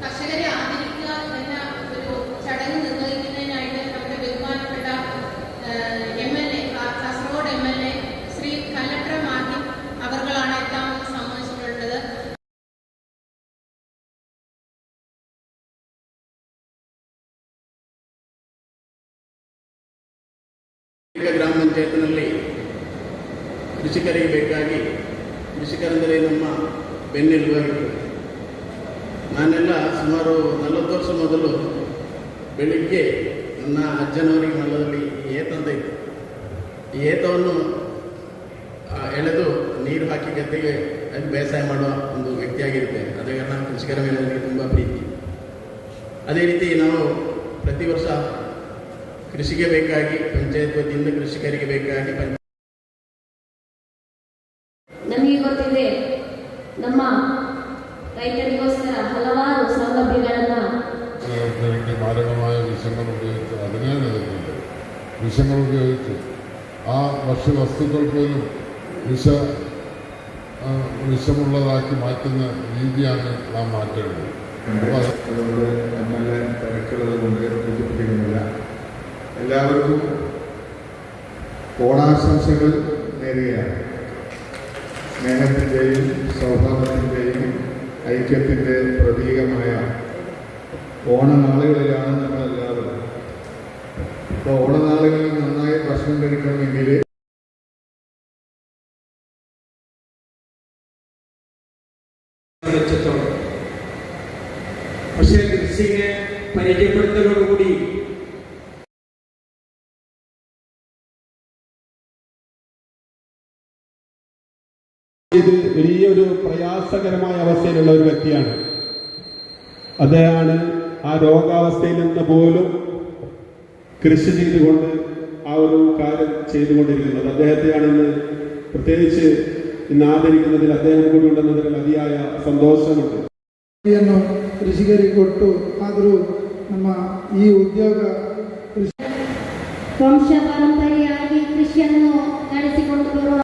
കർഷകരെ ആദരിക്കുക എന്ന ഒരു ചടങ്ങ് നിർവഹിക്കുന്നതിനായിട്ട് നമ്മുടെ ബഹുമാനപ്പെട്ട MLA Kasaragod MLA Shri collector Martin അവർകളാണ് എത്താമെന്ന് സമ്മതിച്ചിട്ടുള്ളത്. ಗ್ರಾಮ ಪಂಚಾಯತ್ನಲ್ಲಿ ಕೃಷಿಕರಿಗೆ ಬೇಕಾಗಿ ಕೃಷಿಕರಂದರೆ ನಮ್ಮ ಬೆನ್ನೆಲುಬಾಗಿತ್ತು. ನಾನೆಲ್ಲ ಸುಮಾರು 40 ವರ್ಷ ಮೊದಲು ಬೆಳಿಗ್ಗೆ ನನ್ನ ಅಜ್ಜನವರಿಗೆ ಹೊಲದಲ್ಲಿ ಏತಂತ ಇತ್ತು. ಈ ಏತವನ್ನು ಎಳೆದು ನೀರು ಹಾಕಿ ಗದ್ದೆಗೆ ಅಲ್ಲಿ ಬೇಸಾಯ ಮಾಡುವ ಒಂದು ವ್ಯಕ್ತಿಯಾಗಿರುತ್ತೆ. ಅದೇ ಕಾರಣ ಕೃಷಿಕರ ಮೇಲೆ ನನಗೆ ತುಂಬ ಪ್ರೀತಿ. ಅದೇ ರೀತಿ ನಾವು ಪ್ರತಿ ವರ್ಷ ಕೃಷಿಗೆ ಬೇಕಾಗಿ ಪಂಚಾಯತ್ ವತಿಯಿಂದ ಕೃಷಿಕರಿಗೆ ಬೇಕಾಗಿ ನಮಗೆ ಗೊತ್ತಿದೆ ನಮ್ಮ ರೈತರಿಗೋಸ್ಕರ ಹಲವಾರು ಸೌಲಭ್ಯಗಳನ್ನು മാരകമായ വിഷങ്ങൾ ഉപയോഗിച്ച് അതിനെ നിലനിൽക്കുന്നത് വിഷങ്ങൾ ഉപയോഗിച്ച് ആ ഭക്ഷ്യവസ്തുക്കൾ പോലും വിഷമുള്ളതാക്കി മാറ്റുന്ന രീതിയാണ് നാം മാറ്റേണ്ടത്. അതുകൊണ്ട് MLA തിരക്കുള്ളത് കൊണ്ട് സൂചിപ്പിക്കുന്നില്ല. എല്ലാവർക്കും ഓണാശംസകൾ നേരുകയാണ്. സ്നേഹത്തിൻ്റെയും സൗഹാർദ്ദത്തിൻ്റെയും ഐക്യത്തിൻ്റെ പ്രതീകമായ ഓണനാളുകളിലാണ് നമ്മളെല്ലാവരും. അപ്പോൾ ഓണനാളുകളിൽ നന്നായി ഭക്ഷണം കഴിക്കണമെങ്കിൽ പക്ഷേ കൃഷിയെ പരിചയപ്പെടുത്തലോടുകൂടി ഇത് വലിയൊരു പ്രയാസകരമായ അവസ്ഥയിലുള്ള ഒരു വ്യക്തിയാണ്. അദ്ദേഹമാണ് ആ രോഗാവസ്ഥയിൽ നിന്ന് പോലും കൃഷി ചെയ്തുകൊണ്ട് ആ ഒരു കാര്യം ചെയ്തുകൊണ്ടിരിക്കുന്നത്. അദ്ദേഹത്തെയാണ് ഇന്ന് പ്രത്യേകിച്ച് ഇന്ന് ಆಧರಿക്കുന്നതിൽ അദ്ദേഹം കൂടി ഉണ്ടെന്നതിൽ അതിയായ ಸಂತೋಷമുണ്ട്. ಕೃಷಿಕರಿಗೆ ಕೊಟ್ಟು ಆದರೂ ನಮ್ಮ ಈ ಉದ್ಯೋಗ ವಂಶ ಪರಂಪರೆಯಾಗಿ ಕೃಷಿಯನ್ನು ನಡೆಸಿಕೊಂಡು ಬರುವ